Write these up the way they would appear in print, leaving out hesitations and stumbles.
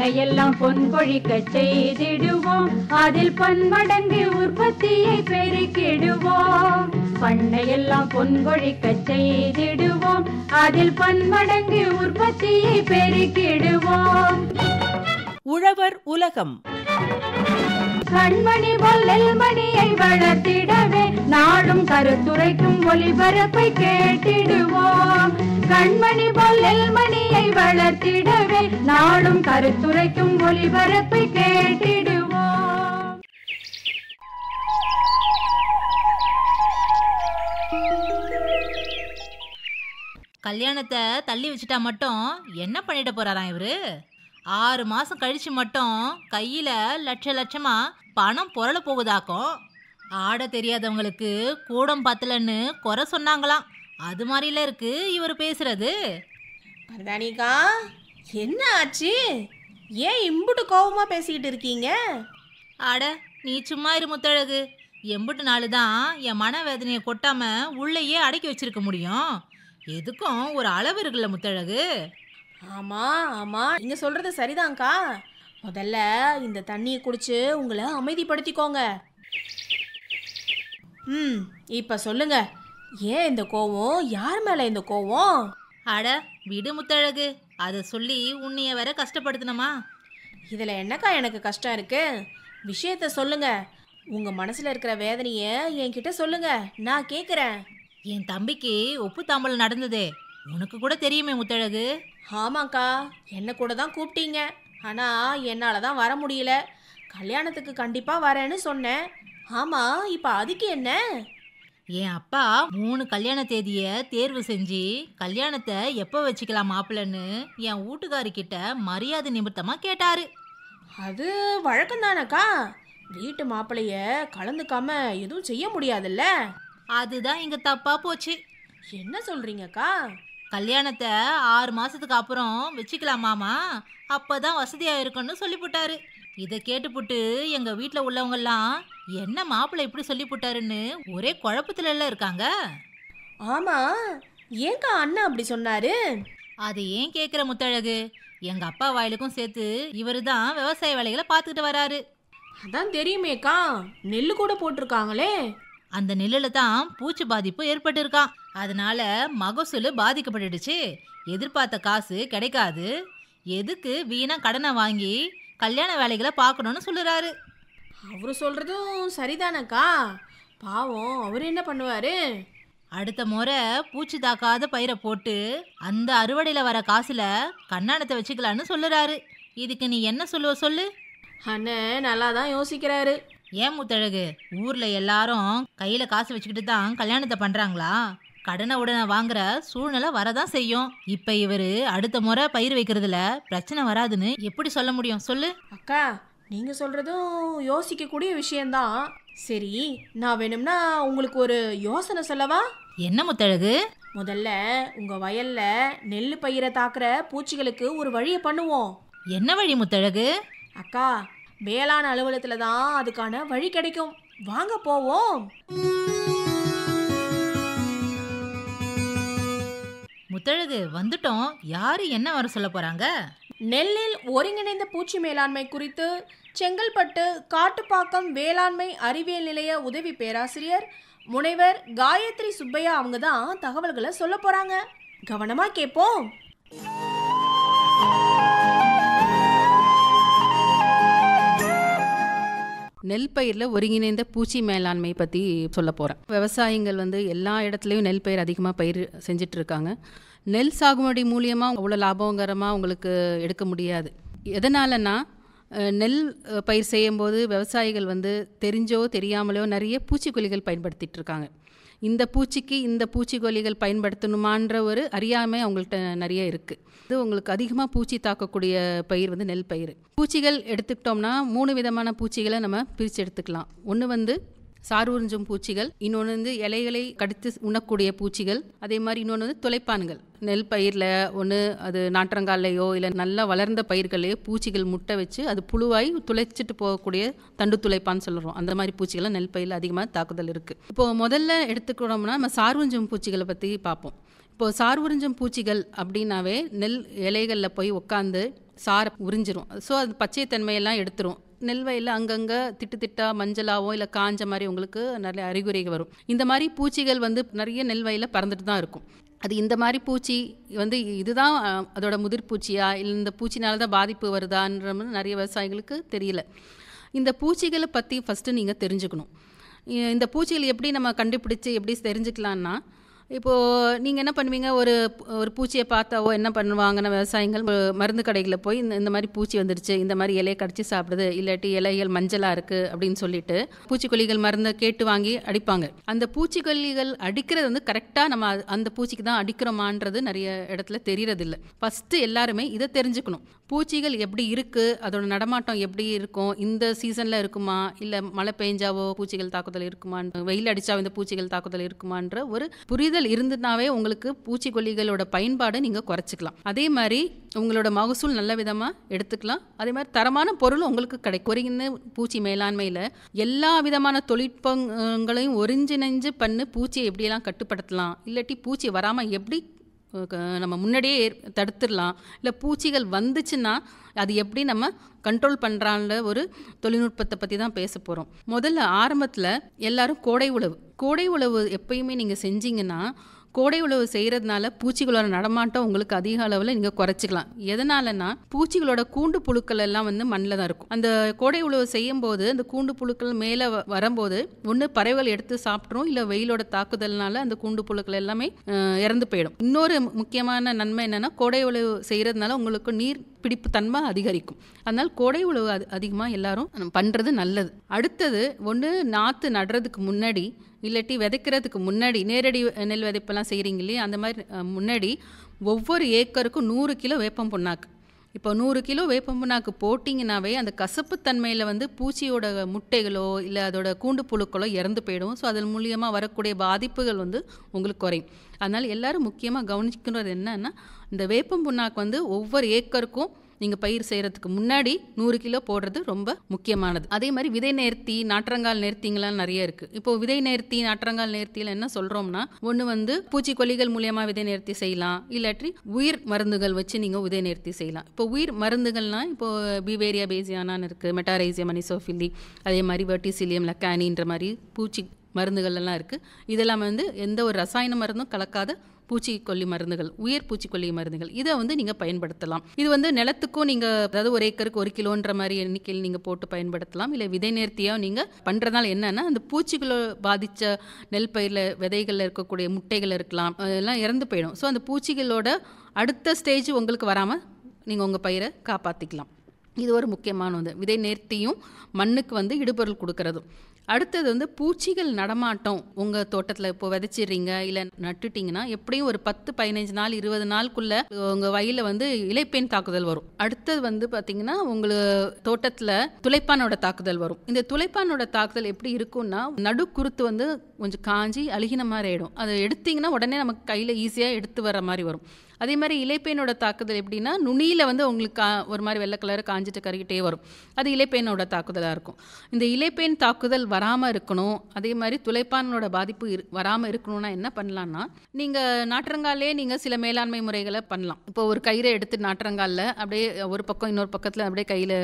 பண்ணையெல்லாம் பொன் கொழிக்க செய்திடுவோம், அதில் பன்மடங்கு உற்பத்தியை பெருக்கிடுவோம். பண்ணையெல்லாம் பொன் கொழிக்க செய்திடுவோம், அதில் பன்மடங்கு உற்பத்தியை பெருக்கிடுவோம். உழவர் உலகம். கண்மணி போல் நெல்மணியை வளர்த்திடவே நாடும் கருத்துரைக்கும் ஒலிபரப்பை கேட்டிடுவோம். கண்மணி போல் நெல்மணியை வளர்த்திடவே நாடும் கருத்துரைக்கும் ஒலிபரப்பை கேட்டிடுவோம். கல்யாணத்தை தள்ளி வச்சுட்டா மட்டும் என்ன பண்ணிட போறாராம் இவரு? 6 மாசம் கழிச்சு மட்டும் கையில லட்சமா பணம் புரள போகுதாக்கும். ஆட தெரியாதவங்களுக்கு கூடம் பத்தலன்னு குறை சொன்னாங்களாம். அது மாதிரில இருக்கு இவர் பேசுறது. மருதானிக்கா, என்ன ஆச்சு? ஏன் இம்புட்டு கோபமா பேசிக்கிட்டு இருக்கீங்க? ஆட நீ சும்மா இரு முத்தழகு. எம்புட்டு நாள் தான் என் மனவேதனையை கொட்டாம உள்ளேயே அடக்கி வச்சிருக்க முடியும்? எதுக்கும் ஒரு அளவு இருக்குல்ல முத்தழகு. ஆமா, நீங்க சொல்றது சரிதான்க்கா. முதல்ல இந்த தண்ணியை குடிச்சு உங்களை அமைதிப்படுத்திக்கோங்க. இப்ப சொல்லுங்க, ஏன் இந்த கோவம்? யார் மேல இந்த கோவம்? அட விடு முத்தழகு, அதை சொல்லி உன்னைய வேற கஷ்டப்படுத்தணுமா? இதுல என்னக்கா எனக்கு கஷ்டம் இருக்கு? விஷயத்த சொல்லுங்க. உங்க மனசுல இருக்கிற வேதனைய என்கிட்ட சொல்லுங்க, நான் கேக்குறேன். என் தம்பிக்கு ஒப்பு தாம்பலம் நடந்ததே உனக்கு கூட தெரியுமே முத்தழகு. ஆமாக்கா, என்ன கூட தான் கூப்பிட்டீங்க. ஆனா என்னால தான் வர முடியல. கல்யாணத்துக்கு கண்டிப்பா வரேன்னு சொன்னேன். ஆமா, இப்ப அதுக்கு என்ன? என் அப்பா 3 கல்யாண தேதியை தேர்வு செஞ்சு கல்யாணத்தை எப்போ வச்சுக்கலாம் மாப்பிள்ளன்னு என் வீட்டுக்காரிக்கிட்ட மரியாதை நிமித்தமா கேட்டாரு. அது வழக்கம் தானக்கா. வீட்டு மாப்பிள்ளைய கலந்துக்காம எதுவும் செய்ய முடியாதுல்ல. அதுதான் இங்க தப்பா போச்சு. என்ன சொல்றீங்கக்கா? கல்யாணத்தை 6 மாசத்துக்கு அப்புறம் வச்சுக்கலாமாமா, அப்பதான் வசதியா இருக்குன்னு சொல்லிவிட்டாரு. இதை கேட்டுப்புட்டு எங்க வீட்டில் உள்ளவங்கெல்லாம் என்ன மாப்பிள்ளை இப்படி சொல்லிவிட்டாருன்னு ஒரே குழப்பத்துல எல்லாம் இருக்காங்க. ஆமா, ஏங்கா அண்ணன் அப்படி சொன்னாரு? அது ஏன் கேட்குற முத்தழகு? எங்க அப்பா வாயிலுக்கும் சேர்த்து இவரு தான் விவசாய வேலைகளை பார்த்துக்கிட்டு வராரு. அதான் தெரியுமேக்கா, நெல்லு கூட போட்டிருக்காங்களே. அந்த நெல்லுல தான் பூச்சி பாதிப்பு ஏற்பட்டு இருக்கான். அதனால மகசூல் பாதிக்கப்பட்டுடுச்சு. எதிர்பார்த்த காசு கிடைக்காது. எதுக்கு வீணா கடனை வாங்கி கல்யாண வேலைகளை பார்க்கணும்னு சொல்லுறாரு. அவரு சொல்றதும் சரிதானக்கா. பாவம், அவர் என்ன பண்ணுவாரு? அடுத்த முறை பூச்சி தாக்காத பயிரை போட்டு அந்த அறுவடையில் வர காசுல கண்ணாணத்தை வச்சுக்கலான்னு சொல்லுறாரு. இதுக்கு நீ என்ன சொல்லுவ சொல்லு? அண்ணன் நல்லா தான் யோசிக்கிறாரு. ஏன் முத்தழகு, ஊர்ல எல்லாரும் கையில காசு வச்சுக்கிட்டு தான் கல்யாணத்தை பண்றாங்களா? கடனை உடனே வாங்குற சூழ்நிலை வரதான் செய்யும். இப்ப இவரு அடுத்த முறை பயிர் வைக்கிறதுல பிரச்சனை வராதுன்னு எப்படி சொல்ல முடியும் சொல்லு? அக்கா, நீங்க சொல்றதும் யோசிக்க கூடிய விஷயம்தான். சரி, நான் வேணும்னா உங்களுக்கு ஒரு யோசனை சொல்லவா? என்ன முத்தழகு? முதல்ல உங்க வயல்ல நெல் பயிரை தாக்குற பூச்சிகளுக்கு ஒரு வழியை பண்ணுவோம். என்ன வழி முத்தழகு? அக்கா, வேளாண் அலுவலகத்துல தான் அதுக்கான வழி கிடைக்கும். வாங்க போவோம். முத்தழகு வந்துட்டோம். யாரு என்ன வர சொல்ல போறாங்க? நெல்லில் ஒருங்கிணைந்த பூச்சி மேலாண்மை குறித்து செங்கல்பட்டு காட்டுப்பாக்கம் வேளாண்மை அறிவியல் நிலைய உதவி பேராசிரியர் முனைவர் காயத்ரி சுப்பையா அவங்க தான் தகவல்களை சொல்ல போறாங்க. கவனமா கேட்போம். நெல் பயிரில் ஒருங்கிணைந்த பூச்சி மேலாண்மை பற்றி சொல்ல போகிறேன். விவசாயிகள் எல்லா இடத்துலையும் நெல் பயிர் அதிகமாக பயிர் செஞ்சிட்ருக்காங்க. நெல் சாகுபடி மூலியமாக அவ்வளோ லாபகரமாக உங்களுக்கு எடுக்க முடியாது. எதனாலன்னா, நெல் பயிர் செய்யும்போது விவசாயிகள் தெரிஞ்சோ தெரியாமலையோ நிறைய பூச்சிக்கொல்லிகள் பயன்படுத்திகிட்டு இருக்காங்க. இந்த பூச்சிக்கு இந்த பூச்சிக்கொல்லிகள் பயன்படுத்தணுமான்ற ஒரு அறியாமை அவங்கள்ட்ட நிறைய இருக்குது. இது உங்களுக்கு அதிகமாக பூச்சி தாக்கக்கூடிய பயிர் நெல் பயிர். பூச்சிகள் எடுத்துக்கிட்டோம்னா 3 விதமான பூச்சிகளை நம்ம பிரித்து எடுத்துக்கலாம். ஒன்று சார் உறிஞ்சும் பூச்சிகள், இன்னொன்று இலைகளை கடித்து உண்ணக்கூடிய பூச்சிகள், அதே மாதிரி இன்னொன்று துளைப்பான்கள். நெல் பயிரில் ஒன்று அது நாற்றங்காலையோ இல்லை நல்லா வளர்ந்த பயிர்களையோ பூச்சிகள் முட்டை வச்சு அது புழுவாய் துளைச்சிட்டு போகக்கூடிய தண்டு துளைப்பான்னு சொல்கிறோம். அந்த மாதிரி பூச்சிகள்லாம் நெல் பயிரில் அதிகமாக தாக்குதல் இருக்குது. இப்போது முதல்ல எடுத்துக்கிட்டோம்னா நம்ம சார் உறிஞ்சும் பூச்சிகளை பற்றி பார்ப்போம். இப்போ சார் உறிஞ்சும் பூச்சிகள் அப்படின்னாவே நெல் இலைகளில் போய் உட்காந்து சாரை உறிஞ்சிரும். ஸோ அது பச்சைத்தன்மையெல்லாம் எடுத்துரும். நெல் வயலில் அங்கங்கே திட்டு திட்டா மஞ்சளாவோ இல்லை காஞ்ச மாதிரி உங்களுக்கு நிறைய அறிகுறிகள் வரும். இந்த மாதிரி பூச்சிகள் வந்து நிறைய நெல் வயலில் பறந்துட்டு தான் இருக்கும். அது இந்த மாதிரி பூச்சி வந்து இதுதான் அதோட முதிர் பூச்சியா இல்லை இந்த பூச்சினால தான் பாதிப்பு வருதான்ற நிறைய விவசாயிகளுக்கு தெரியல. இந்த பூச்சிகளை பற்றி ஃபஸ்ட்டு நீங்கள் தெரிஞ்சுக்கணும். இந்த பூச்சிகள் எப்படி நம்ம கண்டுபிடிச்சி எப்படி தெரிஞ்சுக்கலான்னா, இப்போது நீங்கள் என்ன பண்ணுவீங்க, ஒரு பூச்சியை பார்த்தாவோ என்ன பண்ணுவாங்கன்னா விவசாயிகள் மருந்து கடைகளில் போய் இந்த மாதிரி பூச்சி வந்துடுச்சு, இந்த மாதிரி இலையை கடிச்சு சாப்பிடுது, இல்லாட்டி இலைகள் மஞ்சளாக இருக்குது அப்படின்னு சொல்லிட்டு பூச்சிக்கொல்லிகள் மருந்தை கேட்டு வாங்கி அடிப்பாங்க. அந்த பூச்சிக்கொல்லிகள் அடிக்கிறது வந்து கரெக்டாக நம்ம அந்த பூச்சிக்கு தான் அடிக்கிறோமான்றது நிறைய இடத்துல தெரியறதில்ல. ஃபஸ்ட்டு எல்லாருமே இதை தெரிஞ்சுக்கணும். பூச்சிகள் எப்படி இருக்குது, அதோட நடமாட்டம் எப்படி இருக்கும், இந்த சீசனில் இருக்குமா இல்லை மழை பெஞ்சாவோ பூச்சிகள் தாக்குதல் இருக்குமான், வெயில் அடித்தாவோ இந்த பூச்சிகள் தாக்குதல் இருக்குமான்ற ஒரு புரிதல் இருந்துனாவே உங்களுக்கு பூச்சிக்கொல்லிகளோட பயன்பாடு நீங்கள் குறைச்சிக்கலாம். அதே மாதிரி உங்களோட மகசூல் நல்ல விதமாக எடுத்துக்கலாம். அதே மாதிரி தரமான பொருளும் உங்களுக்கு கிடைக்கும். ஒருங்கிணைந்த பூச்சி மேலாண்மையில் எல்லா விதமான தொழில்நுட்பங்களையும் ஒருங்கிணைஞ்சு பண்ணு பூச்சியை எப்படியெல்லாம் கட்டுப்படுத்தலாம், இல்லாட்டி பூச்சி வராமல் எப்படி நம்ம முன்னாடியே தடுத்துடலாம், இல்லை பூச்சிகள் வந்துச்சுன்னா அது எப்படி நம்ம கண்ட்ரோல் பண்ணுறான்ற ஒரு தொழில்நுட்பத்தை பற்றி தான் பேச போகிறோம். முதல்ல ஆரம்பத்தில் எல்லாரும் கோடை உழவு எப்பயுமே நீங்கள் செஞ்சீங்கன்னா, கோடை உழவு செய்கிறதுனால பூச்சிகளோட நடமாட்டம் உங்களுக்கு அதிக அளவில் நீங்கள் குறைச்சிக்கலாம். எதனாலன்னா பூச்சிகளோட கூண்டு புழுக்கள் எல்லாம் வந்து மண்ணில் தான் இருக்கும். அந்த கோடை உழவு செய்யும் போது அந்த கூண்டு புழுக்கள் மேலே வரும்போது ஒன்று பறவைகள் எடுத்து சாப்பிட்ரும், இல்லை வெயிலோட தாக்குதல்னால அந்த கூண்டு புழுக்கள் எல்லாமே இறந்து போயிடும். இன்னொரு முக்கியமான நன்மை என்னென்னா, கோடை உழவு செய்கிறதுனால உங்களுக்கு நீர் பிடிப்பு தன்மை அதிகரிக்கும். அதனால் கோடை உழவு அதிகமாக எல்லாரும் பண்ணுறது நல்லது. அடுத்தது ஒன்று நாற்று நடுறதுக்கு முன்னாடி இல்லாட்டி விதைக்கிறதுக்கு முன்னாடி நேரடி நெல் விதைப்பெல்லாம் செய்கிறீங்க இல்லையா, அந்த மாதிரி முன்னாடி ஒவ்வொரு ஏக்கருக்கும் 100 கிலோ வேப்பம் புண்ணாக்கு. இப்போ 100 கிலோ வேப்பம் புண்ணாக்கு போட்டிங்கனாவே அந்த கசப்புத்தன்மையில் வந்து பூச்சியோட முட்டைகளோ இல்லை அதோட கூண்டு புழுக்களோ இறந்து போயிடும். ஸோ அதன் மூலியமாக வரக்கூடிய பாதிப்புகள் வந்து உங்களுக்கு குறையும். அதனால் எல்லோரும் முக்கியமாக கவனிக்கிறது என்னன்னா, இந்த வேப்பம் புண்ணாக்கு வந்து ஒவ்வொரு ஏக்கருக்கும் நீங்கள் பயிர் செய்கிறதுக்கு முன்னாடி 100 கிலோ போடுறது ரொம்ப முக்கியமானது. அதே மாதிரி விதை நேர்த்தி, நாற்றங்கால் நேர்த்திங்களாம் நிறைய இருக்குது. இப்போது விதை நேர்த்தி, நாற்றங்கால் நேர்த்தியில் என்ன சொல்கிறோம்னா, ஒன்று வந்து பூச்சிக்கொல்லிகள் மூலியமாக விதை நேர்த்தி செய்யலாம், இல்லாட்டி உயிர் மருந்துகள் வச்சு நீங்கள் விதை நேர்த்தி செய்யலாம். இப்போ உயிர் மருந்துகள்னால் இப்போது பிவேரியா பேசியானான்னு இருக்குது, மெட்டாரைசியம் அனிசோஃபில்லி, அதே மாதிரி வெர்டிசிலியம் லக்கானின்ற மாதிரி பூச்சி மருந்துகள்லாம் இருக்குது. இதெல்லாம் வந்து எந்த ஒரு ரசாயன மருந்தும் கலக்காத பூச்சிக்கொல்லி மருந்துகள், உயர் பூச்சிக்கொல்லி மருந்துகள், இதை வந்து நீங்கள் பயன்படுத்தலாம். இது வந்து நிலத்துக்கும் நீங்கள் அதாவது ஒரு ஏக்கருக்கு 1 கிலோன்ற மாதிரி எண்ணிக்கையில் நீங்கள் போட்டு பயன்படுத்தலாம். இல்லை விதை நேர்த்தியாக நீங்கள் பண்ணுறதுனால என்னென்னா, அந்த பூச்சிகளை பாதித்த நெல் பயிரில் விதைகளில் இருக்கக்கூடிய முட்டைகள் இருக்கலாம், அதெல்லாம் இறந்து போயிடும். ஸோ அந்த பூச்சிகளோட அடுத்த ஸ்டேஜ் உங்களுக்கு வராமல் நீங்கள் உங்கள் பயிரை காப்பாற்றிக்கலாம். இது ஒரு முக்கியமானது. விதை நேர்த்தியும் மண்ணுக்கு வந்து இடுபொருள் கொடுக்கறதும். அடுத்தது வந்து பூச்சிகள் நடமாட்டம் உங்கள் தோட்டத்தில் இப்போ விதைச்சிடுறீங்க இல்லை நட்டுட்டிங்கன்னா எப்படியும் ஒரு 10-15 நாள் 20 நாளுக்குள்ளே உங்கள் வயலில் வந்து இலைப்பேன் தாக்குதல் வரும். அடுத்தது வந்து பார்த்திங்கன்னா உங்களுக்கு தோட்டத்தில் துளைப்பானோட தாக்குதல் வரும். இந்த துளைப்பானோட தாக்குதல் எப்படி இருக்குன்னா, நடுக்குருத்து வந்து கொஞ்சம் காஞ்சி அழுகின மாதிரி ஆகிடும். அதை எடுத்திங்கன்னா உடனே நமக்கு கையில் ஈஸியாக எடுத்து வர மாதிரி வரும். அதே மாதிரி இலைப்பேனோட தாக்குதல் எப்படின்னா, நுனியில் வந்து உங்களுக்கு ஒரு மாதிரி வெள்ளை கலர் காஞ்சிட்டு கருகிட்டே வரும். அது இலைப்பேனோட தாக்குதலாக இருக்கும். இந்த இலைப்பேன் தாக்குதல் வராமல் இருக்கணும், அதே மாதிரி துளைப்பானோட பாதிப்பு வராமல் இருக்கணும்னா என்ன பண்ணலான்னா, நீங்கள் நாற்றங்காலே நீங்கள் சில மேலாண்மை முறைகளை பண்ணலாம். இப்போ ஒரு கயிறை எடுத்து நாற்றங்காலில் அப்படியே ஒரு பக்கம் இன்னொரு பக்கத்தில் அப்படியே கையில்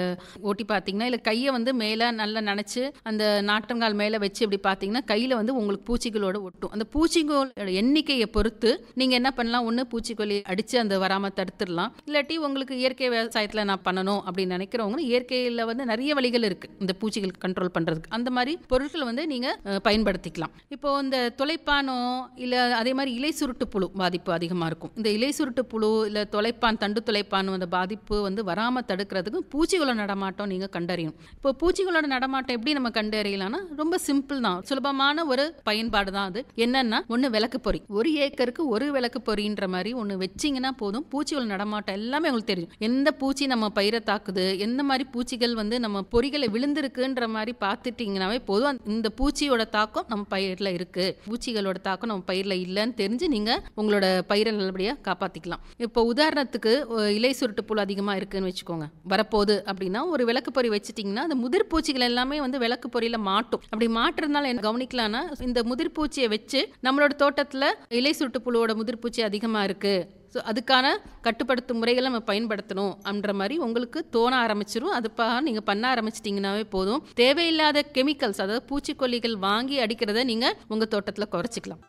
ஓட்டி பார்த்தீங்கன்னா, இல்லை கையை வந்து மேலே நல்லா நினச்சி அந்த நாற்றங்கால் மேலே வச்சு இப்படி பார்த்தீங்கன்னா கையில் வந்து உங்களுக்கு பூச்சிகளோட ஒட்டும். அந்த பூச்சிகளோட எண்ணிக்கையை பொறுத்து நீங்கள் என்ன பண்ணலாம், ஒன்று பூச்சிக்கொல்லி அடித்து அந்த வராமல் தடுத்துடலாம், இல்லாட்டி உங்களுக்கு இயற்கை விவசாயத்தில் நான் பண்ணணும் அப்படின்னு நினைக்கிறவங்க இயற்கையில் வந்து நிறைய வழிகள் இருக்குது இந்த பூச்சிகள் கண்ட்ரோல் பண்ணுறதுக்கு. அந்த மாதிரி பொருட்களை வந்து நீங்கள் பயன்படுத்திக்கலாம். இப்போ இந்த துளைப்பானோ இல்லை அதே மாதிரி இலை சுருட்டு புழு பாதிப்பு அதிகமாக இருக்கும். இந்த இலை சுருட்டு புழு இல்லை துளைப்பான், தண்டு துளைப்பான் அந்த பாதிப்பு வந்து வராமல் தடுக்கிறதுக்கு பூச்சிகளோட நடமாட்டம் நீங்கள் கண்டறியணும். இப்போ பூச்சிகளோட நடமாட்டம் எப்படி நம்ம கண்டறியலாம்னா, ரொம்ப சிம்பிள் தான், சுலபமான ஒரு பயன்பாடு தான் அது. என்னன்னா, ஒன்று விளக்கு பொறி, ஒரு ஏக்கருக்கு ஒரு விளக்கு பொறின்ற மாதிரி ஒன்று வச்சிங்கன்னா போதும், பூச்சிகள் நடமாட்டம் எல்லாமே உங்களுக்கு தெரியும். எந்த பூச்சி நம்ம பயிரை தாக்குது, எந்த மாதிரி பூச்சிகள் வந்து நம்ம பொறிகளை விழுந்திருக்குன்ற மாதிரி பார்த்துட்டிங்கனாவே போதும். இந்த பூச்சியோட தாக்கம் நம்ம பயிரில் இருக்கு, பூச்சிகளோட தாக்கம் நம்ம பயிரில் இல்லைன்னு தெரிஞ்சு நீங்க உங்களோட பயிரை நல்லபடியா காப்பாத்திக்கலாம். இப்போ உதாரணத்துக்கு இலை சுருட்டு புழு அதிகமா இருக்குன்னு வச்சுக்கோங்க, வரப்போகுது அப்படின்னா ஒரு விளக்கு பொறி வச்சுட்டிங்கன்னா அந்த முதிர் பூச்சிகள் எல்லாமே வந்து விளக்கு பொறியில மாட்டும். அப்படி மாட்டுறதுனால என்ன கவனிக்கலாம்னா, இந்த முதிர் பூச்சியை வச்சு நம்மளோட தோட்டத்துல இலை சுருட்டு புழுவோட முதிர் பூச்சி அதிகமா இருக்கு, ஸோ அதுக்கான கட்டுப்படுத்தும் முறைகளை நம்ம பயன்படுத்தணும் அப்படின்ற மாதிரி உங்களுக்கு தோண ஆரம்பிச்சிடும். அதுக்காக நீங்கள் பண்ண ஆரம்பிச்சிட்டிங்கனாவே போதும். தேவையில்லாத கெமிக்கல்ஸ், அதாவது பூச்சிக்கொல்லிகள் வாங்கி அடிக்கிறத நீங்கள் உங்கள் தோட்டத்தில் குறைச்சிக்கலாம்.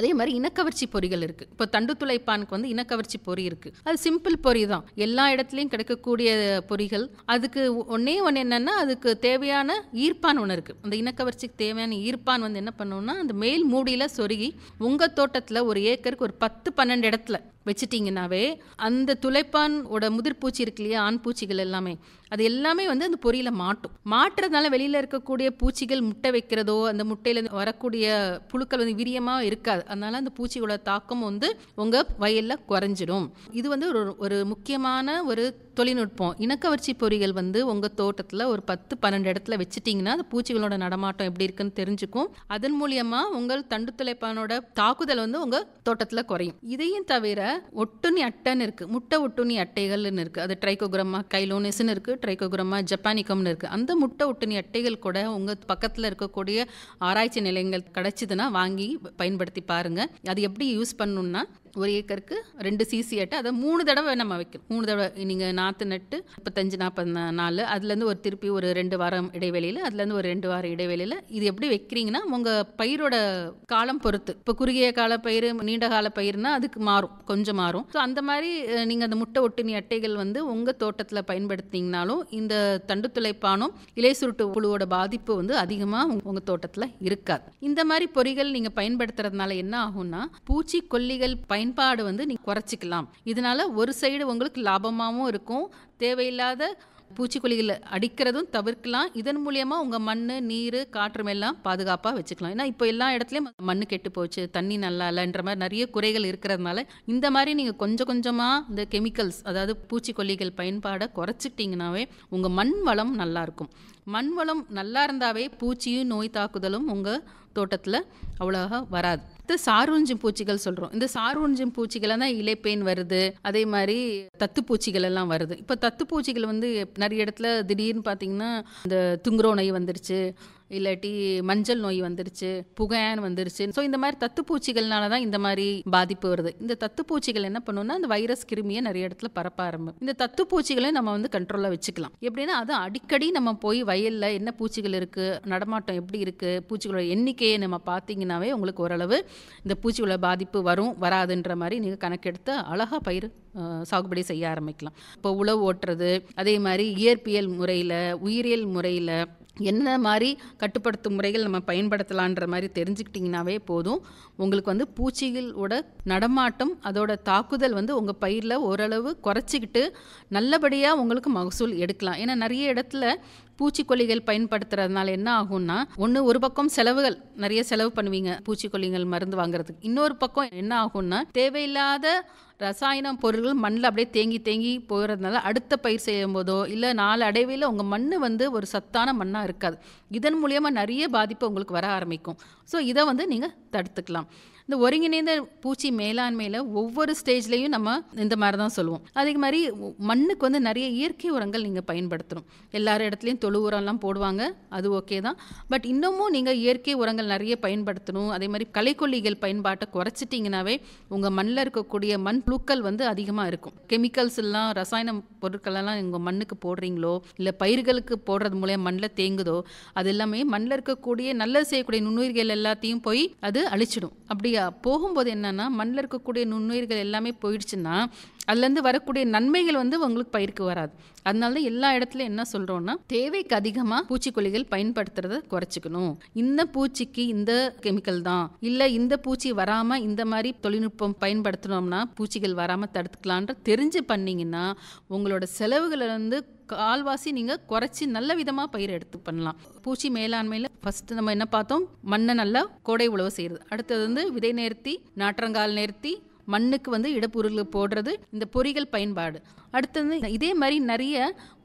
அதே மாதிரி இனக்கவர்ச்சி பொறிகள் இருக்குது. இப்போ தண்டு துளைப்பானுக்கு வந்து இனக்கவர்ச்சி பொறி இருக்குது. அது சிம்பிள் பொறி தான், எல்லா இடத்துலையும் கிடைக்கக்கூடிய பொறிகள். அதுக்கு ஒன்றே ஒன்று என்னென்னா, அதுக்கு தேவையான ஈர்ப்பான் ஒன்று இருக்குது. அந்த இனக்கவர்ச்சிக்கு தேவையான ஈர்ப்பான் வந்து என்ன பண்ணணும்னா, அந்த மேல் மூடியில் சொருகி உங்கள் தோட்டத்தில் ஒரு ஏக்கருக்கு ஒரு 10-12 இடத்துல வச்சிட்டிங்கனாவே அந்த துளைப்பானோட முதிர்பூச்சி இருக்கு இல்லையா, ஆண் பூச்சிகள் எல்லாமே, அது எல்லாமே வந்து அந்த பொறியில் மாட்டும். மாட்டுறதுனால வெளியில் இருக்கக்கூடிய பூச்சிகள் முட்டை வைக்கிறதோ அந்த முட்டையில் வரக்கூடிய புழுக்கள் வந்து வீரியமாக இருக்காது. அதனால அந்த பூச்சியோட தாக்கம் வந்து உங்கள் வயலில் குறைஞ்சிடும். இது வந்து ஒரு முக்கியமான ஒரு தொழில்நுட்பம். இனக்கவர்ச்சி பொறிகள் வந்து உங்கள் தோட்டத்தில் ஒரு 10-12 இடத்துல வச்சுட்டிங்கன்னா அந்த பூச்சிகளோட நடமாட்டம் எப்படி இருக்குன்னு தெரிஞ்சுக்கும். அதன் மூலியமாக உங்கள் தண்டு துளைப்பானோட தாக்குதல் வந்து உங்கள் தோட்டத்தில் குறையும். இதையும் தவிர ஒட்டுண்ணி அட்டைன்னு இருக்குது, முட்டை ஒட்டுண்ணி அட்டைகள்னு இருக்குது. அது ட்ரைகோகிராமா கைலோனிஸ்ன்னு இருக்குது, ட்ரைகோகிராமா ஜப்பானிகம்னு இருக்குது. அந்த முட்டை ஒட்டுண்ணி அட்டைகள் கூட உங்கள் பக்கத்தில் இருக்கக்கூடிய ஆராய்ச்சி நிலையங்கள் கிடைச்சிதுன்னா வாங்கி பயன்படுத்தி பாருங்கள். அது எப்படி யூஸ் பண்ணணும்னா, ஒரு ஏக்கருக்கு 2 cc அட்டை, அதை 3 தடவை நம்ம வைக்கணும். 3 தடவை நீங்கள் நாற்று நட்டு 35-40 நாள், அதுலேருந்து ஒரு திருப்பி ஒரு 2 வாரம் இடைவெளியில், அதுலேருந்து ஒரு 2 வாரம் இடைவெளியில் இது எப்படி வைக்கிறீங்கன்னா உங்கள் பயிரோட காலம் பொறுத்து. இப்போ குறுகிய கால பயிர், நீண்ட கால பயிர்னா அதுக்கு மாறும், கொஞ்சம் மாறும். ஸோ அந்த மாதிரி நீங்கள் அந்த முட்டை ஒட்டுண்ணி அட்டைகள் வந்து உங்கள் தோட்டத்தில் பயன்படுத்திங்கனாலும் இந்த தண்டு துளைப்பானும் இலை சுருட்டு புழுவோட பாதிப்பு வந்து அதிகமாக உங்கள் தோட்டத்தில் இருக்காது. இந்த மாதிரி பொறிகள் நீங்கள் பயன்படுத்துறதுனால என்ன ஆகும்னா, பூச்சிக்கொல்லிகள் பயன்பாடு வந்து நீங்க குறைச்சிக்கலாம். இதனால ஒரு சைடு உங்களுக்கு லாபமாகவும் இருக்கும், தேவையில்லாத பூச்சிக்கொல்லிகளை அடிக்கிறதும் தவிர்க்கலாம். இதன் மூலியமா உங்க மண், நீர், காற்று எல்லாம் பாதுகாப்பாக வச்சுக்கலாம். ஏன்னா இப்போ எல்லா இடத்துலையும் மண் கெட்டு போச்சு, தண்ணி நல்லா இல்லைன்ற மாதிரி நிறைய குறைகள் இருக்கிறதுனால இந்த மாதிரி நீங்க கொஞ்சம் கொஞ்சமா இந்த கெமிக்கல்ஸ், அதாவது பூச்சிக்கொல்லிகள் பயன்பாடை குறைச்சிட்டிங்கனாவே உங்க மண் வளம் நல்லா இருக்கும். மண் வளம் நல்லா இருந்தாவே பூச்சியும் நோய் தாக்குதலும் உங்க தோட்டத்தில் அவ்வளோவா வராது. சார்வூஞ்சும் பூச்சிகள் சொல்கிறோம். இந்த சார்வூஞ்சும் பூச்சிகளை தான் இலைப்பேன் வருது, அதே மாதிரி தத்துப்பூச்சிகள் எல்லாம் வருது. இப்போ தத்துப்பூச்சிகள் வந்து நிறைய இடத்துல திடீர்னு பார்த்தீங்கன்னா இந்த துங்குரோ நோய் வந்துருச்சு, இல்லாட்டி மஞ்சள் நோய் வந்துருச்சு, புகையான் வந்துருச்சு. ஸோ இந்த மாதிரி தத்துப்பூச்சிகள்னால தான் இந்த மாதிரி பாதிப்பு வருது. இந்த தத்துப்பூச்சிகள் என்ன பண்ணுன்னா அந்த வைரஸ் கிருமியை நிறைய இடத்துல பரப்ப ஆரம்பம். இந்த தத்துப்பூச்சிகளை நம்ம வந்து கண்ட்ரோலாக வச்சுக்கலாம். எப்படின்னா அது அடிக்கடி நம்ம போய் வயலில் என்ன பூச்சிகள் இருக்குது, நடமாட்டம் எப்படி இருக்குது, பூச்சிகளோட எண்ணிக்கையை நம்ம பார்த்தீங்கன்னாவே உங்களுக்கு ஓரளவு இந்த பூச்சிகளோட பாதிப்பு வரும் வராதுன்ற மாதிரி நீங்கள் கணக்கெடுத்து அழகாக பயிர் சாகுபடி செய்ய ஆரம்பிக்கலாம். இப்போ உழவு ஓட்டுறது, அதே மாதிரி இயற்பியல் முறையில், உயிரியல் முறையில் என்ன மாதிரி கட்டுப்படுத்தும் முறைகள் நம்ம பயன்படுத்தலான்ற மாதிரி தெரிஞ்சுக்கிட்டிங்கனாவே போதும். உங்களுக்கு வந்து பூச்சிகளோட நடமாட்டம், அதோட தாக்குதல் வந்து உங்கள் பயிரில் ஓரளவு குறைச்சிக்கிட்டு நல்லபடியாக உங்களுக்கு மகசூல் எடுக்கலாம். ஏன்னா நிறைய இடத்துல பூச்சிக்கொல்லிகள் பயன்படுத்துறதுனால என்ன ஆகும்னா, ஒரு பக்கம் செலவுகள் நிறைய செலவு பண்ணுவீங்க பூச்சிக்கொல்லிகள் மருந்து வாங்குறதுக்கு. இன்னொரு பக்கம் என்ன ஆகும்னா, தேவையில்லாத ரசாயன பொருட்கள் மண்ணில் அப்படியே தேங்கி போகிறதுனால அடுத்த பயிர் செய்யும் போதோ இல்லை நாலு அடைவையில் உங்கள் மண் வந்து ஒரு சத்தான மண்ணாக இருக்காது. இதன் மூலியமாக நிறைய பாதிப்பு உங்களுக்கு வர ஆரம்பிக்கும். ஸோ இதை வந்து நீங்கள் தடுத்துக்கலாம். இந்த ஒருங்கிணைந்த பூச்சி மேலாண்மையில் ஒவ்வொரு ஸ்டேஜ்லேயும் நம்ம இந்த மாதிரி தான் சொல்லுவோம். அதே மாதிரி மண்ணுக்கு வந்து நிறைய இயற்கை உரங்கள் நீங்கள் பயன்படுத்தணும். எல்லார் இடத்துலையும் தொழு உரம்லாம் போடுவாங்க, அது ஓகே தான். பட் இன்னமும் நீங்கள் இயற்கை உரங்கள் நிறைய பயன்படுத்தணும். அதே மாதிரி களைக்கொல்லிகள் பயன்பாட்டை குறைச்சிட்டிங்கனாவே உங்கள் மண்ணில் இருக்கக்கூடிய மண் புழுக்கள் வந்து அதிகமாக இருக்கும். கெமிக்கல்ஸ் எல்லாம், ரசாயன பொருட்களெல்லாம் உங்கள் மண்ணுக்கு போடுறீங்களோ இல்லை பயிர்களுக்கு போடுறது மூலம் மண்ணில் தேங்குதோ, அது எல்லாமே மண்ணில் இருக்கக்கூடிய நல்லது செய்யக்கூடிய நுண்ணுயிர்கள் எல்லாத்தையும் போய் அது அழிச்சிடும். அப்படி போகும்போது என்னன்னா, மண்ணில் இருக்கக்கூடிய நுண்ணுயிர்கள் எல்லாமே போயிடுச்சுன்னா அதுலேருந்து வரக்கூடிய நன்மைகள் வந்து உங்களுக்கு பயிருக்கு வராது. அதனால தான் எல்லா இடத்துலையும் என்ன சொல்கிறோன்னா, தேவைக்கு அதிகமாக பூச்சிக்கொல்லிகள் பயன்படுத்துறதை குறைச்சிக்கணும். இந்த பூச்சிக்கு இந்த கெமிக்கல் தான், இல்லை இந்த பூச்சி வராமல் இந்த மாதிரி தொழில்நுட்பம் பயன்படுத்தினோம்னா பூச்சிகள் வராமல் தடுத்துக்கலான்ற தெரிஞ்சு பண்ணிங்கன்னா உங்களோட செலவுகளை வந்து கால்வாசி நீங்கள் குறைச்சி நல்ல விதமாக பயிர் எடுத்து பண்ணலாம். பூச்சி மேலாண்மையில் ஃபஸ்ட்டு நம்ம என்ன பார்த்தோம், மண்ணை நல்லா கோடை உழவு செய்கிறது. அடுத்தது வந்து விதை நேர்த்தி, நாற்றங்கால் நேர்த்தி, மண்ணுக்கு வந்து இடப்பொருள் போடுறது இந்த பொறிகள் பயன்பாடு. அடுத்தது இதே மாதிரி நிறைய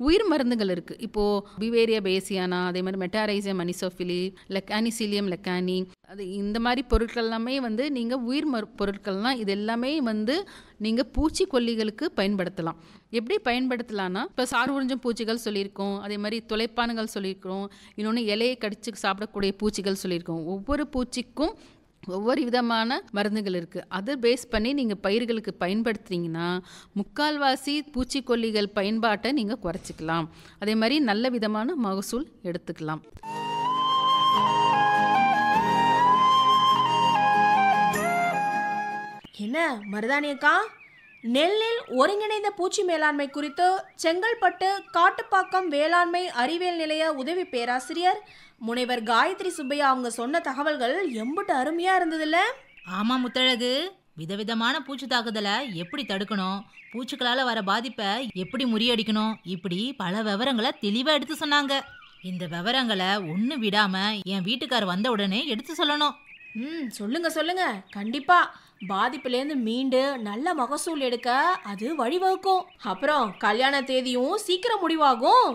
உயிர் மருந்துகள் இருக்குது. இப்போது பிவேரியா பேசியானா, அதே மாதிரி மெட்டாரைசியம் அனிசோஃபிலி, லெக்கானிசிலியம் லெக்கானி, அது இந்த மாதிரி பொருட்கள் எல்லாமே வந்து நீங்கள் உயிர் பொருட்கள்லாம் இது எல்லாமே வந்து நீங்கள் பூச்சிக்கொல்லிகளுக்கு பயன்படுத்தலாம். எப்படி பயன்படுத்தலான்னா, இப்போ சாறு உறிஞ்சும் பூச்சிகள் சொல்லியிருக்கோம், அதே மாதிரி துளைப்பான்கள் சொல்லியிருக்கிறோம், இன்னொன்று இலையை கடிச்சு சாப்பிடக்கூடிய பூச்சிகள் சொல்லியிருக்கோம். ஒவ்வொரு பூச்சிக்கும் ஒவ்வொரு விதமான மருந்துகள் இருக்குது. அதை பேஸ் பண்ணி நீங்கள் பயிர்களுக்கு பயன்படுத்துனீங்கன்னா முக்கால்வாசி பூச்சிக்கொல்லிகள் பயன்பாட்டை நீங்கள் குறைச்சிக்கலாம். அதே மாதிரி நல்ல விதமான மகசூல் எடுத்துக்கலாம். என்ன மருதாணி அக்கா, நெல்லில் ஒருங்கிணைந்த பூச்சி மேலாண்மை குறித்து செங்கல்பட்டு காட்டுப்பாக்கம் வேளாண்மை அறிவியல் நிலைய உதவி பேராசிரியர் முனைவர் காயத்ரி சுப்பையா அவங்க சொன்ன தகவல்கள் எம்பிட்டு அருமையா இருந்ததுல்ல? ஆமா முத்தழகு, விதவிதமான பூச்சி தாக்குதலை எப்படி தடுக்கணும், பூச்சிகளால வர பாதிப்பை எப்படி முறியடிக்கணும், இப்படி பல விவரங்களை தெளிவா எடுத்து சொன்னாங்க. இந்த விவரங்களை ஒண்ணு விடாம என் வீட்டுக்கார் வந்த உடனே எடுத்து சொல்லணும். சொல்லுங்க சொல்லுங்க, கண்டிப்பா பாதிப்புலேருந்து மீண்டு நல்ல மகசூல் எடுக்க அது வழிவகுக்கும். அப்புறம் கல்யாண தேதியும் சீக்கிரம் முடிவாகும்.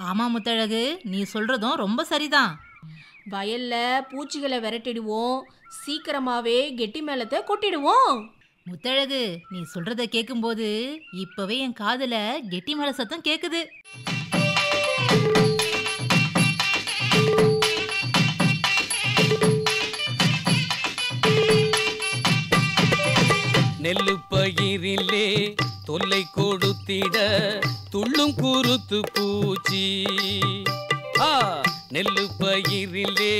ஆமா முத்தழகு, நீ சொல்றதும் ரொம்ப சரிதான். வயல்ல பூச்சிகளை விரட்டிடுவோம், சீக்கிரமாவே கெட்டி மேளத்தை கொட்டிடுவோம். முத்தழகு, நீ சொல்றத கேட்கும்போது இப்பவே என் காதுல கெட்டி மேள சத்தம் கேக்குது. நெல்லு பயிரிலே தொல்லை கொடுத்திட துள்ளும் குருத்து பூச்சி. நெல்லு பயிரிலே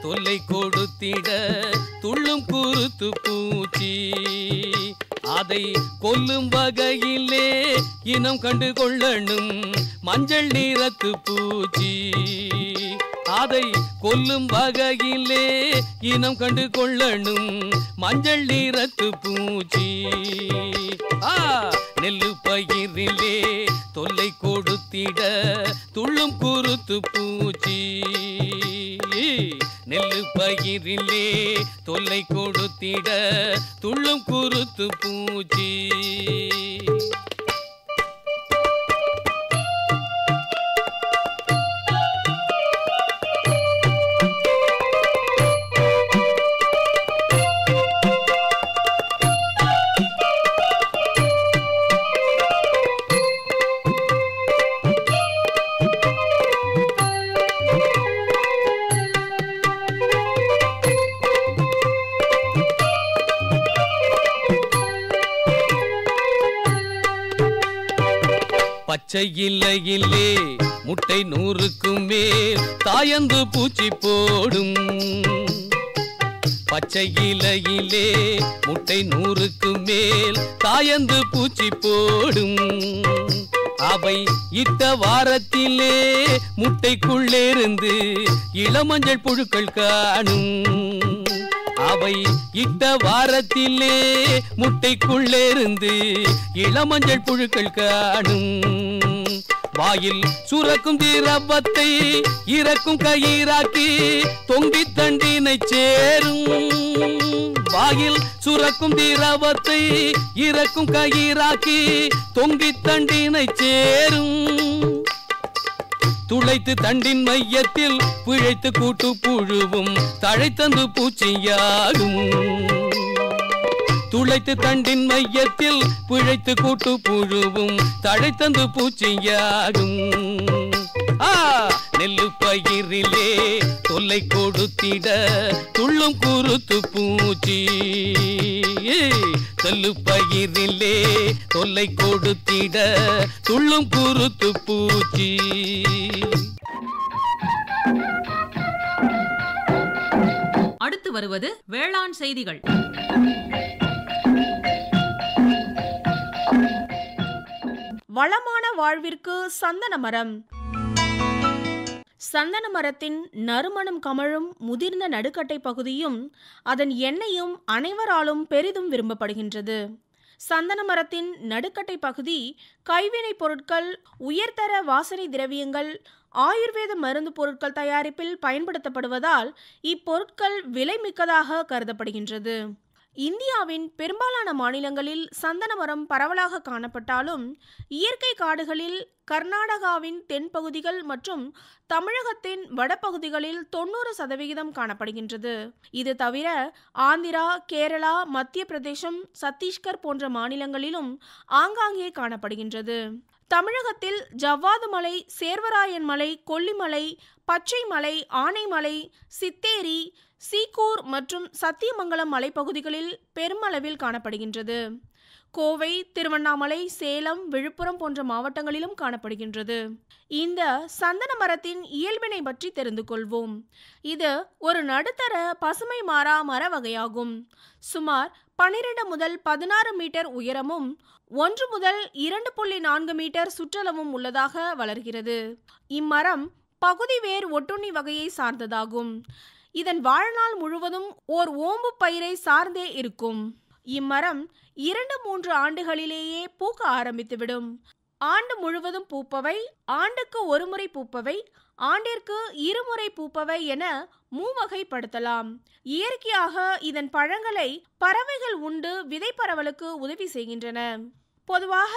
தொல்லை கொடுத்திட துள்ளும் குருத்து பூச்சி. அதை கொல்லும் வகையிலே இனம் கண்டு கொள்ளணும் மஞ்சள் நிறத்து பூச்சி. அதை கொல்லும் வகையிலே இனம் கண்டு கொள்ளணும் மஞ்சள் நிறத்து பூச்சி. நெல்லு பயிரிலே தொல்லை கொடுத்திட துள்ளும் குருத்து பூச்சி. நெல்லு பயிரிலே தொல்லை கொடுத்திட துள்ளும் குருத்து பூச்சி. பச்சை இலையிலே முட்டை 100க்கும் மேல் தாயந்து பூச்சி போடும். பச்சை இலையிலே முட்டை 100க்கும் மேல் தாயந்து பூச்சி போடும். அவை இட்ட வாரத்திலே முட்டைக்குள்ளேருந்து இளமஞ்சள் புழுக்கள் காணும். அவை இட்ட வாரத்திலே முட்டைக்குள்ளேருந்து இளமஞ்சள் புழுக்கள் காணும். வாயில் சுரக்கும் திரவத்தை இறக்கும் கயிறாக்கி தொங்கி தண்டினை சேரும். வாயில் சுரக்கும் திரவத்தை இறக்கும் கயிறாக்கி தொங்கி தண்டினை சேரும். துளைத்து தண்டின் மையத்தில் பிழைத்து கூட்டு புழுவும் தழைத்தந்து பூச்சியாகும். துளைத்து தண்டின் மையத்தில் பிழைத்து கூட்டு புழுவும் தழைத்தந்து பூச்சியாகும். நெல்லு பயிரிலே தொல்லை கொடுத்திட துள்ளும் குருத்து பூச்சி. நெல்லு பயிரிலே தொல்லை கொடுத்திட துள்ளும் குருத்து பூச்சி. அடுத்து வருவது வேளாண் செய்திகள். வளமான வாழ்விற்கு சந்தன மரம். சந்தன மரத்தின் நறுமணம் கமழும் முதிர்ந்த நடுக்கட்டை பகுதியும் அதன் எண்ணெயும் அனைவராலும் பெரிதும் விரும்பப்படுகின்றது. சந்தன மரத்தின் நடுக்கட்டை பகுதி கைவினைப் பொருட்கள், உயர்தர வாசனை திரவியங்கள், ஆயுர்வேத மருந்து பொருட்கள் தயாரிப்பில் பயன்படுத்தப்படுவதால் இப்பொருட்கள் விலை மிக்கதாக கருதப்படுகின்றது. இந்தியாவின் பெரும்பாலான மாநிலங்களில் சந்தன மரம் பரவலாக காணப்பட்டாலும் இயற்கை காடுகளில் கர்நாடகாவின் தென்பகுதிகள் மற்றும் தமிழகத்தின் வடபகுதிகளில் 90% காணப்படுகின்றது. இது தவிர ஆந்திரா, கேரளா, மத்திய பிரதேசம், சத்தீஸ்கர் போன்ற மாநிலங்களிலும் ஆங்காங்கே காணப்படுகின்றது. தமிழகத்தில் ஜவ்வாது மலை, சேர்வராயன் மலை, கொல்லிமலை, பச்சை மலை, ஆனைமலை, சித்தேரி, சீக்கூர் மற்றும் சத்தியமங்கலம் மலைப்பகுதிகளில் பெருமளவில் காணப்படுகின்றது. கோவை, திருவண்ணாமலை, சேலம், விழுப்புரம் போன்ற மாவட்டங்களிலும் காணப்படுகின்றது. இந்த சந்தன மரத்தின் இயல்பினை பற்றி தெரிந்து கொள்வோம். இது ஒரு நடுத்தர பசுமை மாறா மர வகையாகும். சுமார் 12 முதல் 16 மீட்டர் உயரமும் 1 முதல் 2.4 மீட்டர் சுற்றளவும் உள்ளதாக வளர்கிறது. இம்மரம் பகுதி வேர் ஒட்டுண்ணி வகையை சார்ந்ததாகும். இதன் வாழ்நாள் முழுவதும் ஓர் ஓம்பு பயிரை சார்ந்தே இருக்கும். இம்மரம் 2-3 ஆண்டுகளிலேயே பூக்க ஆரம்பித்துவிடும். ஆண்டு முழுவதும் பூப்பவை, ஆண்டுக்கு ஒரு முறை பூப்பவை, ஆண்டிற்கு 2 முறை பூப்பவை என மூவகைப்படுத்தலாம். இயற்கையாக இதன் பழங்களை பறவைகள் உண்டு விதை பரவலுக்கு உதவி செய்கின்றன. பொதுவாக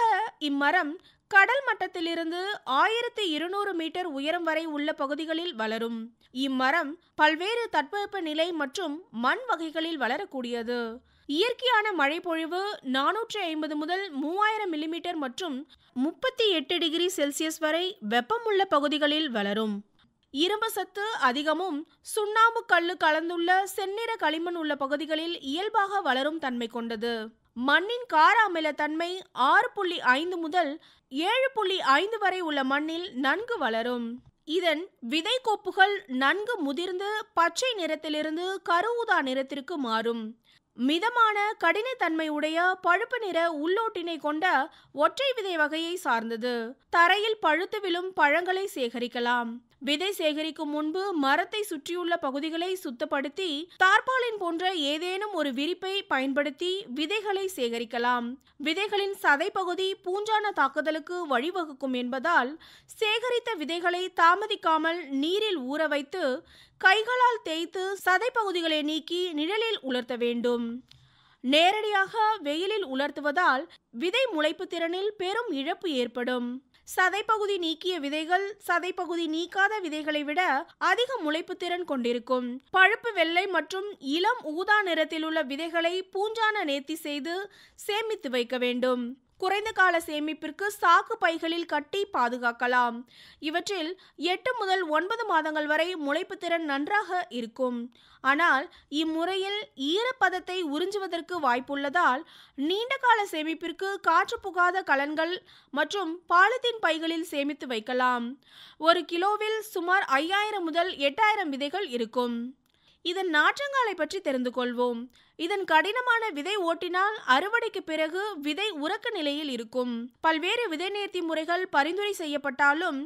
இம்மரம் கடல் மட்டத்திலிருந்து 1200 மீட்டர் உயரம் வரை உள்ள பகுதிகளில் வளரும். இம்மரம் பல்வேறு தட்பவெப்ப நிலை மற்றும் மண் வகைகளில் வளரக்கூடியது. இயற்கையான மழை பொழிவு 450 முதல் 3000 மில்லிமீட்டர் மற்றும் 38 டிகிரி செல்சியஸ் வரை வெப்பமுள்ள பகுதிகளில் வளரும். இரும்பு சத்து அதிகமும் சுண்ணாம்பு கல்லு கலந்துள்ள செந்நிற களிமண் உள்ள பகுதிகளில் இயல்பாக வளரும் தன்மை கொண்டது. மண்ணின் கார அமில தன்மை 6.5 முதல் 7.5 வரை உள்ள மண்ணில் நன்கு வளரும். இதன் விதை கோப்புகள் நன்கு முதிர்ந்து பச்சை நிறத்திலிருந்து கருஊதா நிறத்திற்கு மாறும். மிதமான கடினத்தன்மை உடைய பழுப்பு நிற உள்ளோட்டினை கொண்ட ஒற்றை விதை வகையை சார்ந்தது. தரையில் பழுத்து விழும் பழங்களை சேகரிக்கலாம். விதை சேகரிக்கும் முன்பு மரத்தை சுற்றியுள்ள பகுதிகளை சுத்தப்படுத்தி தார்பாலின் போன்ற ஏதேனும் ஒரு விரிப்பை பயன்படுத்தி விதைகளை சேகரிக்கலாம். விதைகளின் சதை பகுதி பூஞ்சான தாக்குதலுக்கு வழிவகுக்கும் என்பதால் சேகரித்த விதைகளை தாமதிக்காமல் நீரில் ஊற வைத்து கைகளால் தேய்த்து சதை பகுதிகளை நீக்கி நிழலில் உலர்த்த வேண்டும். நேரடியாக வெயிலில் உலர்த்துவதால் விதை முளைப்பு திறனில் பெரும் இழப்பு ஏற்படும். சதைப்பகுதி நீக்கிய விதைகள் சதைப்பகுதி நீக்காத விதைகளை விட அதிக முளைப்பு திறன் கொண்டிருக்கும். பழுப்பு வெள்ளை மற்றும் இளம் ஊதா நிறத்தில் உள்ள விதைகளை பூஞ்சான நேர்த்தி செய்து சேமித்து வைக்க வேண்டும். குறைந்த கால சேமிப்பிற்கு சாக்கு பைகளில் கட்டி பாதுகாக்கலாம். இவற்றில் 8 முதல் 9 மாதங்கள் வரை முளைப்பு திறன் நன்றாக இருக்கும். ஆனால் இம்முறையில் ஈரப்பதத்தை உறிஞ்சுவதற்கு வாய்ப்புள்ளதால் நீண்ட கால சேமிப்பிற்கு காற்று புகாத கலன்கள் மற்றும் பாலித்தீன் பைகளில் சேமித்து வைக்கலாம். ஒரு கிலோவில் சுமார் 5000 முதல் 8000 விதைகள் இருக்கும். இதன் நாற்றங்காலை பற்றி தெரிந்து கொள்வோம். இதன் கடினமான விதை ஓட்டினால் அறுவடைக்கு பிறகு விதை உறக்க நிலையில் இருக்கும். பல்வேறு விதை நேர்த்தி முறைகள் பரிந்துரை செய்யப்பட்டாலும்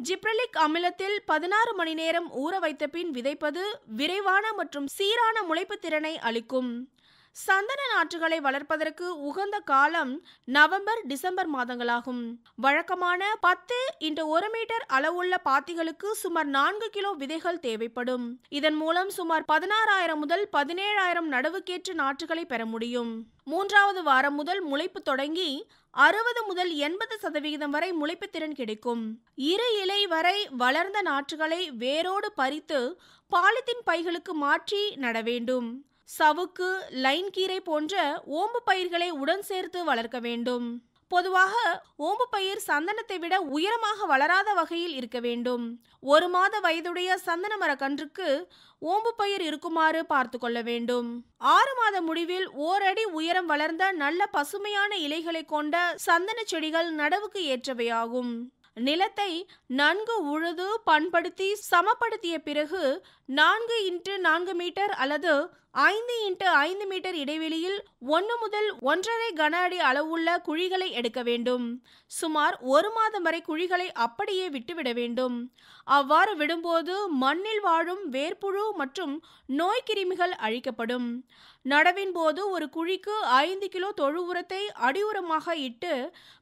ஜிப்ரலிக் அமிலத்தில் 16 மணி நேரம் ஊற வைத்த பின் விதைப்பது விரைவான மற்றும் சீரான முளைப்பு திறனை அளிக்கும். சந்தன நாற்றுகளை வளர்ப்பதற்கு உகந்த காலம் நவம்பர், டிசம்பர் மாதங்களாகும். வழக்கமான 10 x 1 மீட்டர் அளவுள்ள பாத்திகளுக்கு சுமார் 4 கிலோ விதைகள் தேவைப்படும். இதன் மூலம் சுமார் 16,000 முதல் 17,000 நடவுக்கேற்ற நாற்றுகளை பெற முடியும். 3வது வாரம் முதல் முளைப்பு தொடங்கி 60 முதல் 80% வரை முளைப்பு திறன் கிடைக்கும். 2 இலை வரை வளர்ந்த நாற்றுகளை வேரோடு பறித்து பாலித்தீன் பைகளுக்கு மாற்றி நட வேண்டும். சவுக்கு, லைன் கீரை போன்ற ஓம்பு பயிர்களை உடன் சேர்த்து வளர்க்க வேண்டும். பொதுவாக ஓம்பு பயிர் சந்தனத்தை விட உயரமாக வளராத வகையில் இருக்க வேண்டும். 1 மாத வயதுடைய சந்தன மர கன்றுக்கு ஓம்பு பயிர் இருக்குமாறு பார்த்து கொள்ள வேண்டும். 6 மாத முடிவில் 1 அடி உயரம் வளர்ந்த நல்ல பசுமையான இலைகளை கொண்ட சந்தன செடிகள் நடவுக்கு ஏற்றவையாகும். நிலத்தை நன்கு உழுது பண்படுத்தி சமப்படுத்திய பிறகு 4 x 4 மீட்டர் அல்லது 5 x 5 மீட்டர் இடைவெளியில் 1 முதல் 1.5 கன அடி அளவுள்ள குழிகளை எடுக்க வேண்டும். சுமார் 1 மாதம் வரை குழிகளை அப்படியே விட்டுவிட வேண்டும். அவ்வாறு விடும்போது மண்ணில் வாழும் வேர்ப்புழு மற்றும் நோய் கிருமிகள் அழிக்கப்படும். நடவின் போது ஒரு குழிக்கு 5 கிலோ தொழு உரத்தை அடி உரமாக இட்டு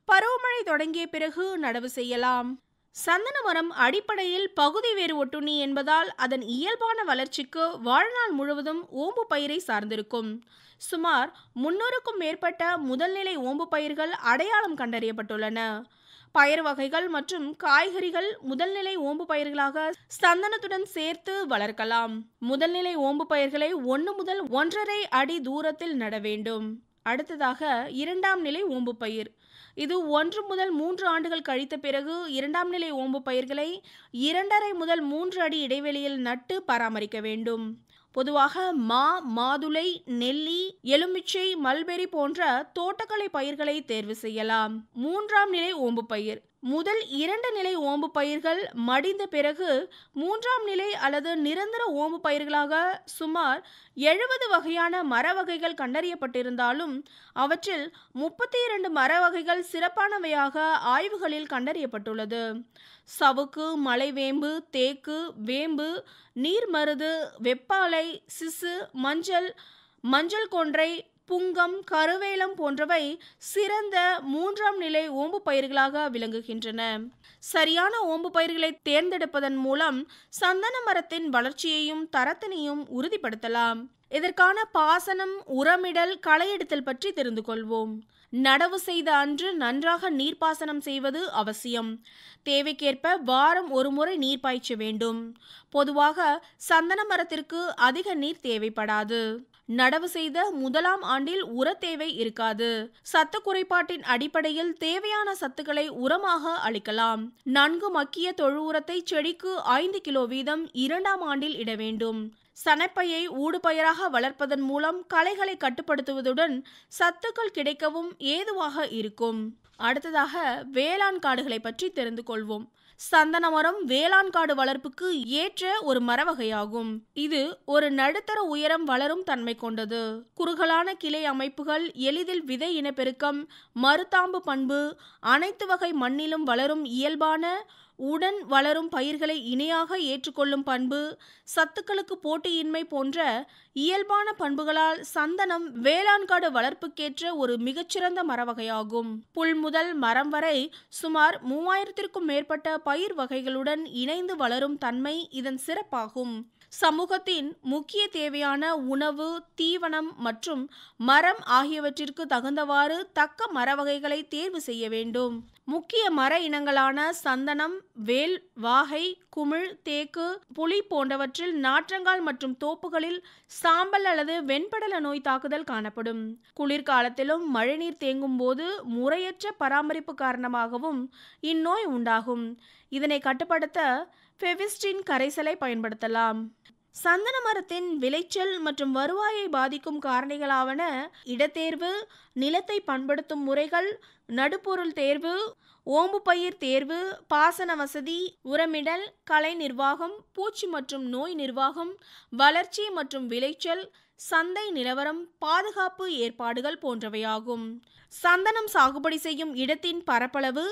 பருவமழை தொடங்கிய பிறகு நடவு செய்யலாம். சந்தன மரம் அடிப்படையில் பகுதி வேறு ஒட்டுண்ணி என்பதால் அதன் இயல்பான வளர்ச்சிக்கு வாழ்நாள் முழுவதும் ஓம்பு பயிரை சார்ந்திருக்கும். சுமார் 300க்கும் மேற்பட்ட முதல்நிலை ஓம்பு பயிர்கள் அடையாளம் கண்டறியப்பட்டுள்ளன. பயிர் வகைகள் மற்றும் காய்கறிகள் முதல்நிலை ஓம்பு பயிர்களாக சந்தனத்துடன் சேர்த்து வளர்க்கலாம். முதல்நிலை ஓம்பு பயிர்களை 1 முதல் 1.5 அடி தூரத்தில் நட வேண்டும். அடுத்ததாக 2ஆம் நிலை ஓம்பு பயிர். இது 1 முதல் 3 ஆண்டுகள் கழித்த பிறகு 2ஆம் நிலை ஓம்பு பயிர்களை 2.5 முதல் 3 அடி இடைவெளியில் நட்டு பராமரிக்க வேண்டும். பொதுவாக மாதுளை, நெல்லி, எலுமிச்சை, மல்பெரி போன்ற தோட்டக்கலை பயிர்களை தேர்வு செய்யலாம். 3ஆம் நிலை ஓம்பு பயிர். முதல் 2 நிலை ஓம்பு பயிர்கள் மடிந்த பிறகு 3ஆம் நிலை அல்லது நிரந்தர ஓம்பு பயிர்களாக சுமார் 70 வகையான மர வகைகள் கண்டறியப்பட்டிருந்தாலும் அவற்றில் 32 மர வகைகள் சிறப்பானவையாக ஆய்வுகளில் கண்டறியப்பட்டுள்ளது. சவுக்கு, மலைவேம்பு, தேக்கு, வேம்பு, நீர்மருது, வெப்பாலை, சிசு, மஞ்சள் கொன்றை, புங்கம், கருவேலம் போன்றவை சிறந்த 3ஆம் நிலை ஓம்பு பயிர்களாக விளங்குகின்றன. சரியான ஓம்பு பயிர்களை தேர்ந்தெடுப்பதன் மூலம் சந்தன மரத்தின் வளர்ச்சியையும் தரத்தினையும் உறுதிப்படுத்தலாம். இதற்கான பாசனம், உரமிடல், களையெடுத்தல் பற்றி தெரிந்து கொள்வோம். நடவு செய்த அன்று நன்றாக நீர்ப்பாசனம் செய்வது அவசியம். தேவைக்கேற்ப வாரம் 1 முறை நீர் பாய்ச்ச வேண்டும். பொதுவாக சந்தன மரத்திற்கு அதிக நீர் தேவைப்படாது. நடவு செய்த முதலாம் ஆண்டில் உர தேவை இருக்காது. சத்து குறைபாட்டின் அடிப்படையில் தேவையான சத்துக்களை உரமாக அளிக்கலாம். நன்கு மக்கிய தொழு உரத்தை செடிக்கு 5 கிலோ வீதம் 2ஆம் ஆண்டில் இட வேண்டும். சணப்பையை ஊடுபயிராக வளர்ப்பதன் மூலம் களைகளை கட்டுப்படுத்துவதுடன் சத்துக்கள் கிடைக்கவும் ஏதுவாக இருக்கும். அடுத்ததாக வேளாண் காடுகளை பற்றி தெரிந்து கொள்வோம். சந்தன மரம் வேளாண் காடு வளர்ப்புக்கு ஏற்ற ஒரு மர வகையாகும். இது ஒரு நடுத்தர உயரம் வளரும் தன்மை கொண்டது. குறுகலான கிளை அமைப்புகள், எளிதில் விதை இனப்பெருக்கம், மருதாம்பு பண்பு, அனைத்து வகை மண்ணிலும் வளரும் இயல்பான உடன் வளரும் பயிர்களை இணையாக ஏற்றுக்கொள்ளும் பண்பு, சத்துக்களுக்கு போட்டியின்மை போன்ற இயல்பான பண்புகளால் சந்தனம் வேளாண்காடு வளர்ப்புக்கேற்ற ஒரு மிகச்சிறந்த மர வகையாகும். புல் முதல் மரம் வரை சுமார் 3000க்கும் மேற்பட்ட பயிர் வகைகளுடன் இணைந்து வளரும் தன்மை இதன் சிறப்பாகும். சமூகத்தின் முக்கிய தேவையான உணவு, தீவனம் மற்றும் மரம் ஆகியவற்றிற்கு தகுந்தவாறு தக்க மர வகைகளை தேர்வு செய்ய வேண்டும். முக்கிய மர இனங்களான சந்தனம், வேல், வாகை, குமிழ், தேக்கு, புளி போன்றவற்றில் நாற்றங்கால் மற்றும் தோப்புகளில் சாம்பல் அல்லது வெண்படல நோய் தாக்குதல் காணப்படும். குளிர்காலத்திலும் மழைநீர் தேங்கும் போது முறையற்ற பராமரிப்பு காரணமாகவும் இந்நோய் உண்டாகும். இதனை கட்டுப்படுத்த ஃபெவிஸ்டின் கரைசலை பயன்படுத்தலாம். சந்தன மரத்தின் விளைச்சல் மற்றும் வருவாயை பாதிக்கும் காரணிகளாவன இடத்தேர்வு, நிலத்தை பண்படுத்தும் முறைகள், நடுப்பொருள் தேர்வு, ஓம்பு பயிர் தேர்வு, பாசன வசதி, உரமிடல், கலை நிர்வாகம், பூச்சி மற்றும் நோய் நிர்வாகம், வளர்ச்சி மற்றும் விளைச்சல், சந்தை நிலவரம், பாதுகாப்பு ஏற்பாடுகள் போன்றவையாகும். சந்தனம் சாகுபடி செய்யும் இடத்தின் பரப்பளவு,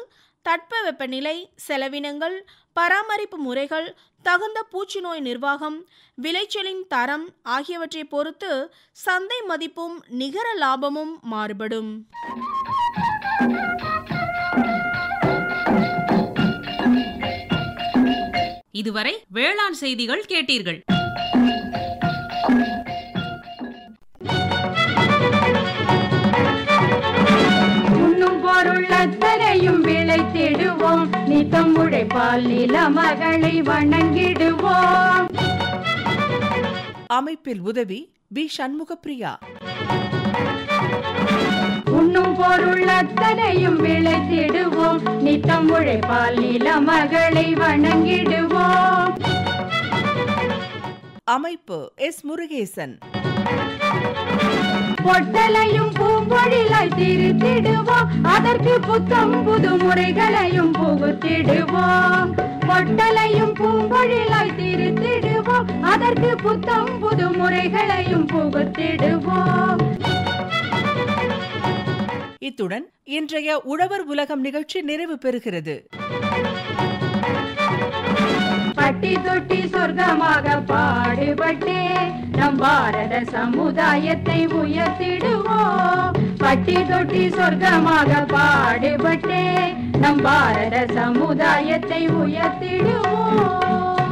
தட்பவெப்பநிலை, செலவினங்கள், பராமரிப்பு முறைகள், தகுந்த பூச்சி நோய் நிர்வாகம், விளைச்சலின் தரம் ஆகியவற்றை பொறுத்து சந்தை மதிப்பும் நிகர லாபமும் மாறுபடும். இதுவரை வேளாண் செய்திகள் கேட்டீர்கள். உண்ணும் பொருள் அத்தனையும் விளைத்திடுவோம், நித்தம் உழைப்பால் நில மகளை வணங்கிடுவோம். அமைப்பில் உதவி பி. சண்முகப்பிரியா. உண்ணும் பொருள் அத்தனையும் விளைத்திடுவோம், நித்தம் உழைப்பால் நில மகளை வணங்கிடுவோம். அமைப்பு எஸ். முருகேசன். பொட்டலையும் பூம்பொழிலாய் திருத்திடுவோம், அதற்கு புத்தம் புது முறைகளையும் புகுத்திடுவோம். பொட்டலையும் பூம்பொழிலாய் திருத்திடுவோம், அதற்கு புத்தம் புது முறைகளையும் புகுத்திடுவோம். இத்துடன் இன்றைய உழவர் உலகம் நிகழ்ச்சி நிறைவு பெறுகிறது. பட்டி தொட்டி சொர்க்கமாக பாடுபட்டே நம் நம் பாரத சமுதாயத்தை உயர்த்திடுவோம். பட்டி தொட்டி சொர்க்கமாக பாடுபட்டே நம் பாரத சமுதாயத்தை உயர்த்திடுவோம்.